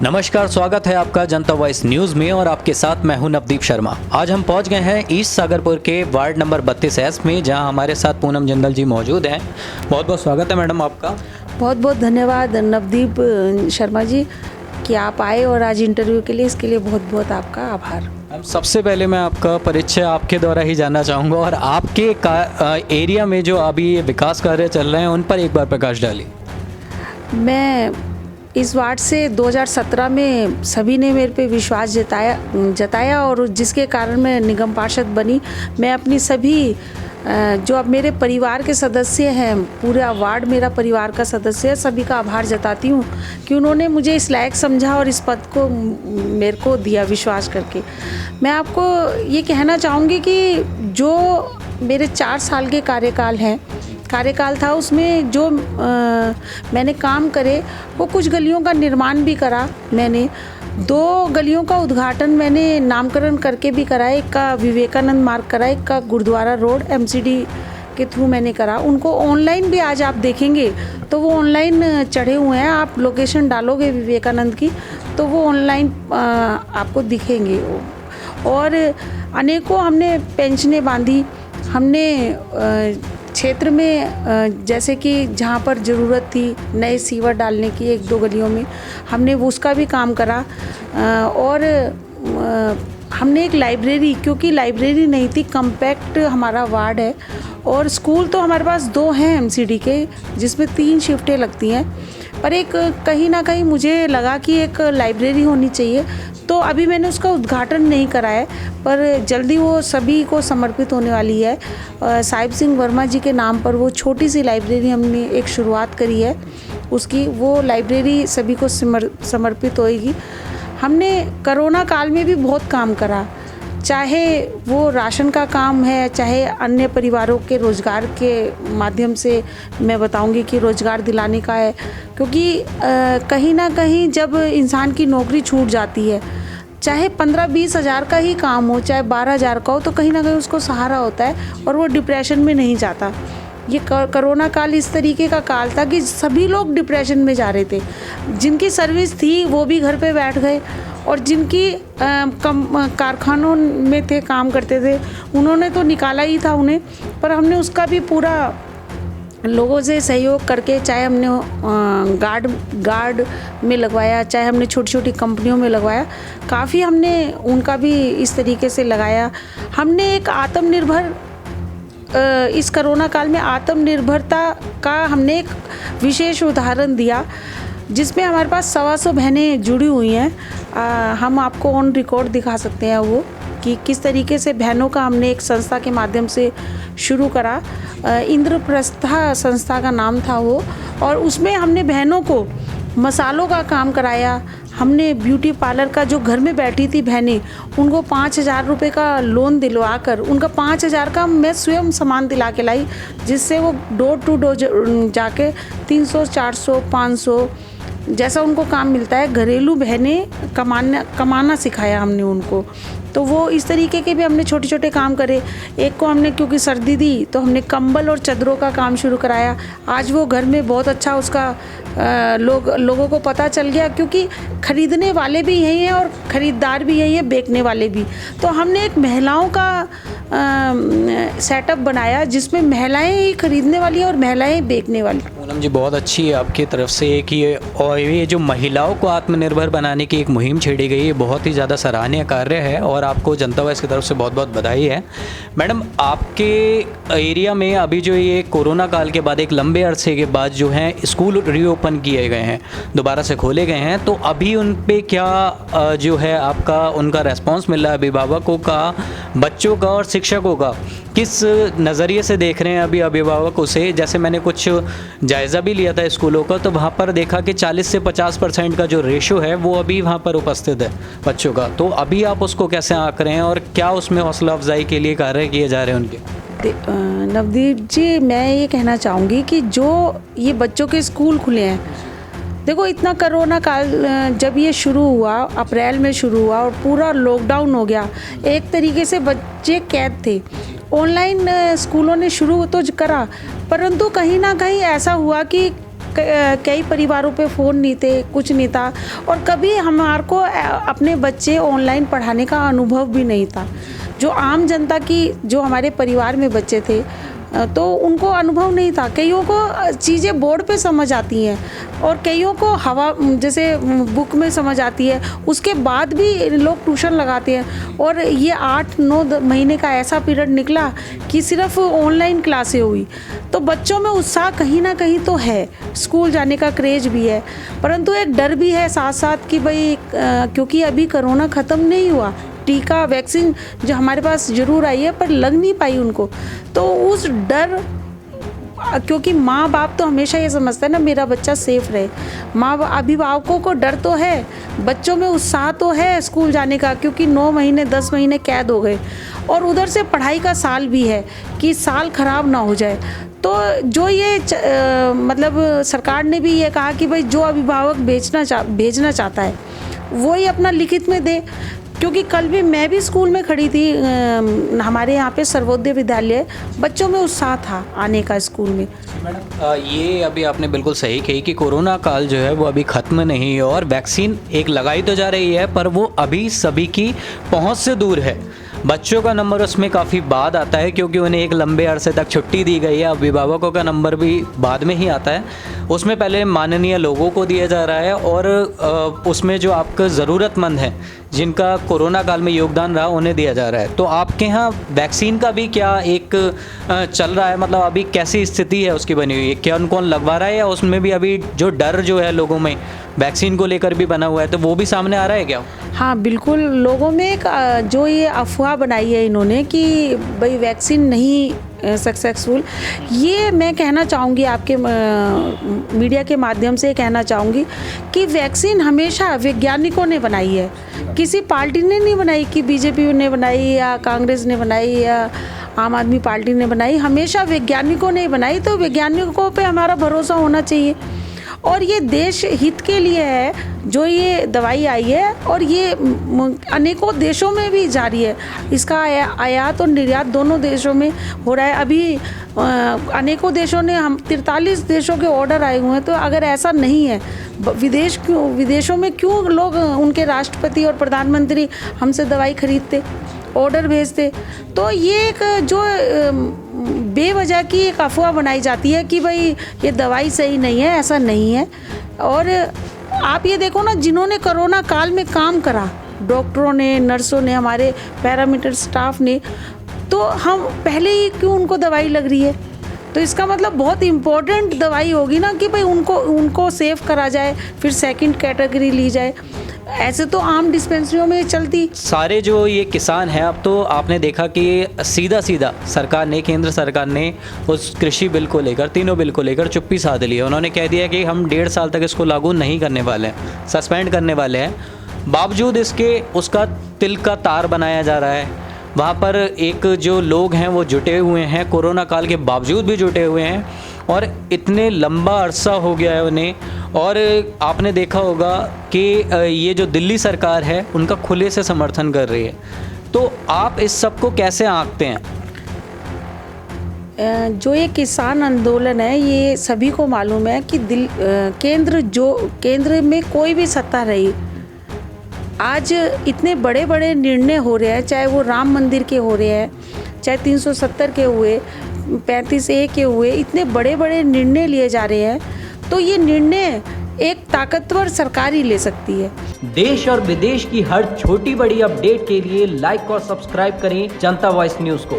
नमस्कार, स्वागत है आपका जनता वॉइस न्यूज़ में और आपके साथ मैं हूं नवदीप शर्मा। आज हम पहुंच गए हैं ईस्ट सागरपुर के वार्ड नंबर 32S में, जहां हमारे साथ पूनम जिंदल जी मौजूद हैं। बहुत बहुत स्वागत है मैडम आपका। बहुत बहुत धन्यवाद नवदीप शर्मा जी कि आप आए और आज इंटरव्यू के लिए, इसके लिए बहुत बहुत आपका आभार। सबसे पहले मैं आपका परिचय आपके द्वारा ही जानना चाहूँगा और आपके एरिया में जो अभी ये विकास कार्य चल रहे हैं उन पर एक बार प्रकाश डालिए। मैं इस वार्ड से 2017 में सभी ने मेरे पे विश्वास जताया और जिसके कारण मैं निगम पार्षद बनी। मैं अपनी सभी जो अब मेरे परिवार के सदस्य हैं, पूरा वार्ड मेरा परिवार का सदस्य है, सभी का आभार जताती हूँ कि उन्होंने मुझे इस लायक समझा और इस पद को मेरे को दिया विश्वास करके। मैं आपको ये कहना चाहूँगी कि जो मेरे 4 साल के कार्यकाल था, उसमें जो मैंने काम करे वो कुछ गलियों का निर्माण भी करा। मैंने 2 गलियों का उद्घाटन मैंने नामकरण करके भी करा। एक का विवेकानंद मार्ग करा, एक का गुरुद्वारा रोड MCD के थ्रू मैंने करा। उनको ऑनलाइन भी आज आप देखेंगे तो वो ऑनलाइन चढ़े हुए हैं। आप लोकेशन डालोगे विवेकानंद की तो वो ऑनलाइन आपको दिखेंगे। और अनेकों हमने पेंशनें बांधी। हमने क्षेत्र में जैसे कि जहाँ पर ज़रूरत थी नए सीवर डालने की 1-2 गलियों में, हमने उसका भी काम करा। और हमने एक लाइब्रेरी, क्योंकि लाइब्रेरी नहीं थी, कम्पैक्ट हमारा वार्ड है और स्कूल तो हमारे पास 2 हैं MCD के, जिसमें 3 शिफ्टें लगती हैं, पर एक कहीं ना कहीं मुझे लगा कि एक लाइब्रेरी होनी चाहिए। तो अभी मैंने उसका उद्घाटन नहीं करा है, पर जल्दी वो सभी को समर्पित होने वाली है। साहिब सिंह वर्मा जी के नाम पर वो छोटी सी लाइब्रेरी हमने एक शुरुआत करी है उसकी। वो लाइब्रेरी सभी को समर्पित होएगी। हमने कोरोना काल में भी बहुत काम करा, चाहे वो राशन का काम है, चाहे अन्य परिवारों के रोज़गार के माध्यम से मैं बताऊंगी कि रोज़गार दिलाने का है। क्योंकि कहीं ना कहीं जब इंसान की नौकरी छूट जाती है, चाहे 15-20 हज़ार का ही काम हो, चाहे 12 हज़ार का हो, तो कहीं ना कहीं उसको सहारा होता है और वो डिप्रेशन में नहीं जाता। ये कोरोना काल इस तरीके का काल था कि सभी लोग डिप्रेशन में जा रहे थे। जिनकी सर्विस थी वो भी घर पे बैठ गए और जिनकी कारखानों में थे, काम करते थे, उन्होंने तो निकाला ही था उन्हें। पर हमने उसका भी पूरा लोगों से सहयोग करके, चाहे हमने गार्ड में लगवाया, चाहे हमने छोटी छोटी कंपनियों में लगवाया, काफ़ी हमने उनका भी इस तरीके से लगाया। हमने एक आत्मनिर्भर, इस कोरोना काल में आत्मनिर्भरता का हमने एक विशेष उदाहरण दिया, जिसमें हमारे पास 125 बहनें जुड़ी हुई हैं। हम आपको ऑन रिकॉर्ड दिखा सकते हैं वो कि किस तरीके से बहनों का हमने एक संस्था के माध्यम से शुरू करा। इंद्रप्रस्था संस्था का नाम था वो, और उसमें हमने बहनों को मसालों का काम कराया। हमने ब्यूटी पार्लर का, जो घर में बैठी थी बहनें, उनको 5,000 रुपये का लोन दिलवा कर उनका 5,000 का मैं स्वयं सामान दिला के लाई, जिससे वो डोर टू डोर जाके 300, 400, 500 जैसा उनको काम मिलता है, घरेलू बहनें कमाना सिखाया हमने उनको। तो वो इस तरीके के भी हमने छोटे छोटे काम करे। एक को हमने, क्योंकि सर्दी थी, तो हमने कंबल और चादरों का काम शुरू कराया। आज वो घर में बहुत अच्छा उसका लोगों को पता चल गया, क्योंकि खरीदने वाले भी यही हैं और ख़रीदार भी यही हैं, बेचने वाले भी। तो हमने एक महिलाओं का सेटअप बनाया, जिसमें महिलाएं ही खरीदने वाली हैं और महिलाएं बेचने वाली। पूनम जी, बहुत अच्छी है आपकी तरफ से कि और ये जो महिलाओं को आत्मनिर्भर बनाने की एक मुहिम छेड़ी गई है, बहुत ही ज़्यादा सराहनीय कार्य है और आपको जनता वॉइस की तरफ से बहुत बहुत बधाई है। मैडम, आपके एरिया में अभी जो ये कोरोना काल के बाद एक लंबे अरसे के बाद जो है स्कूल रीओपन किए गए हैं, दोबारा से खोले गए हैं, तो अभी उन पे क्या जो है आपका उनका रेस्पॉन्स मिल रहा है? अभिभावकों का, बच्चों का और शिक्षकों का किस नज़रिए से देख रहे हैं अभी अभिभावक उसे? जैसे मैंने कुछ जायज़ा भी लिया था स्कूलों का, तो वहाँ पर देखा कि 40 से 50% का जो रेशो है वो अभी वहाँ पर उपस्थित है बच्चों का। तो अभी आप उसको कैसे आंक रहे हैं और क्या उसमें हौसला अफजाई के लिए कार्य किए जा रहे हैं उनके? नवदीप जी, मैं ये कहना चाहूँगी कि जो ये बच्चों के स्कूल खुले हैं, देखो इतना कोरोना काल जब ये शुरू हुआ, अप्रैल में शुरू हुआ और पूरा लॉकडाउन हो गया, एक तरीके से बच्चे कैद थे। ऑनलाइन स्कूलों ने शुरू तो करा, परंतु कहीं ना कहीं ऐसा हुआ कि कई परिवारों पे फ़ोन नहीं थे, कुछ नहीं था, और कभी हमारे को अपने बच्चे ऑनलाइन पढ़ाने का अनुभव भी नहीं था। जो आम जनता की, जो हमारे परिवार में बच्चे थे, तो उनको अनुभव नहीं था। कईयों को चीज़ें बोर्ड पे समझ आती हैं और कईयों को हवा जैसे बुक में समझ आती है, उसके बाद भी लोग ट्यूशन लगाते हैं। और ये 8-9 महीने का ऐसा पीरियड निकला कि सिर्फ ऑनलाइन क्लासें हुई, तो बच्चों में उत्साह कहीं ना कहीं तो है, स्कूल जाने का क्रेज भी है, परंतु एक डर भी है साथ साथ कि भाई क्योंकि अभी कोरोना ख़त्म नहीं हुआ, टीका वैक्सीन जो हमारे पास ज़रूर आई है पर लग नहीं पाई उनको, तो उस डर, क्योंकि माँ बाप तो हमेशा ये समझता है ना मेरा बच्चा सेफ रहे, अभिभावकों को डर तो है, बच्चों में उत्साह तो है स्कूल जाने का, क्योंकि 9 महीने 10 महीने कैद हो गए, और उधर से पढ़ाई का साल भी है कि साल खराब ना हो जाए। तो जो ये मतलब सरकार ने भी ये कहा कि भाई जो अभिभावक भेजना चाहता है वो ही अपना लिखित में दे, क्योंकि कल भी मैं भी स्कूल में खड़ी थी, हमारे यहाँ पे सर्वोदय विद्यालय, बच्चों में उत्साह था आने का स्कूल में। मैडम ये अभी आपने बिल्कुल सही कही कि कोरोना काल जो है वो अभी ख़त्म नहीं है और वैक्सीन एक लगाई तो जा रही है पर वो अभी सभी की पहुँच से दूर है। बच्चों का नंबर उसमें काफ़ी बाद आता है क्योंकि उन्हें एक लंबे अरसे तक छुट्टी दी गई है। अभिभावकों का नंबर भी बाद में ही आता है, उसमें पहले माननीय लोगों को दिया जा रहा है और उसमें जो आपका ज़रूरतमंद है जिनका कोरोना काल में योगदान रहा उन्हें दिया जा रहा है। तो आपके यहाँ वैक्सीन का भी क्या एक चल रहा है, मतलब अभी कैसी स्थिति है उसकी बनी हुई है, कौन कौन लगवा रहा है, या उसमें भी अभी जो डर जो है लोगों में वैक्सीन को लेकर भी बना हुआ है तो वो भी सामने आ रहा है क्या? हाँ बिल्कुल, लोगों में एक जो ये अफवाह बनाई है इन्होंने कि भाई वैक्सीन नहीं सक्सेसफुल, ये मैं कहना चाहूँगी आपके मीडिया के माध्यम से कहना चाहूँगी कि वैक्सीन हमेशा वैज्ञानिकों ने बनाई है, किसी पार्टी ने नहीं बनाई कि बीजेपी ने बनाई या कांग्रेस ने बनाई या आम आदमी पार्टी ने बनाई, हमेशा वैज्ञानिकों ने बनाई। तो वैज्ञानिकों पे हमारा भरोसा होना चाहिए और ये देश हित के लिए है जो ये दवाई आई है, और ये अनेकों देशों में भी जारी है, इसका आयात और निर्यात दोनों देशों में हो रहा है। अभी अनेकों देशों ने, हम 43 देशों के ऑर्डर आए हुए हैं। तो अगर ऐसा नहीं है, विदेशों में क्यों लोग, उनके राष्ट्रपति और प्रधानमंत्री हमसे दवाई खरीदते, ऑर्डर भेजते? तो ये एक जो बेवजह की एक अफवाह बनाई जाती है कि भाई ये दवाई सही नहीं है, ऐसा नहीं है। और आप ये देखो ना, जिन्होंने कोरोना काल में काम करा, डॉक्टरों ने, नर्सों ने, हमारे पैरामेडिकल स्टाफ ने, तो हम पहले ही क्यों उनको दवाई लग रही है? तो इसका मतलब बहुत इम्पोर्टेंट दवाई होगी ना कि भाई उनको सेव करा जाए, फिर सेकंड कैटेगरी ली जाए। ऐसे तो आम डिस्पेंसरियों में चलती। सारे जो ये किसान हैं, अब तो आपने देखा कि सीधा सरकार ने, केंद्र सरकार ने उस कृषि बिल को लेकर, तीनों बिल को लेकर चुप्पी साध ली है। उन्होंने कह दिया कि हम 1.5 साल तक इसको लागू नहीं करने वाले हैं, सस्पेंड करने वाले हैं। बावजूद इसके उसका तिल का तार बनाया जा रहा है। वहाँ पर एक जो लोग हैं वो जुटे हुए हैं, कोरोना काल के बावजूद भी जुटे हुए हैं, और इतने लंबा अरसा हो गया है उन्हें। और आपने देखा होगा कि ये जो दिल्ली सरकार है उनका खुले से समर्थन कर रही है। तो आप इस सब को कैसे आंकते हैं? जो ये किसान आंदोलन है, ये सभी को मालूम है कि केंद्र में कोई भी सत्ता रही, आज इतने बड़े बड़े निर्णय हो रहे हैं, चाहे वो राम मंदिर के हो रहे हैं, चाहे 370 के हुए, 35A के हुए, इतने बड़े बड़े निर्णय लिए जा रहे हैं। तो ये निर्णय एक ताकतवर सरकार ही ले सकती है। देश और विदेश की हर छोटी बड़ी अपडेट के लिए लाइक और सब्सक्राइब करें जनता वॉइस न्यूज़ को।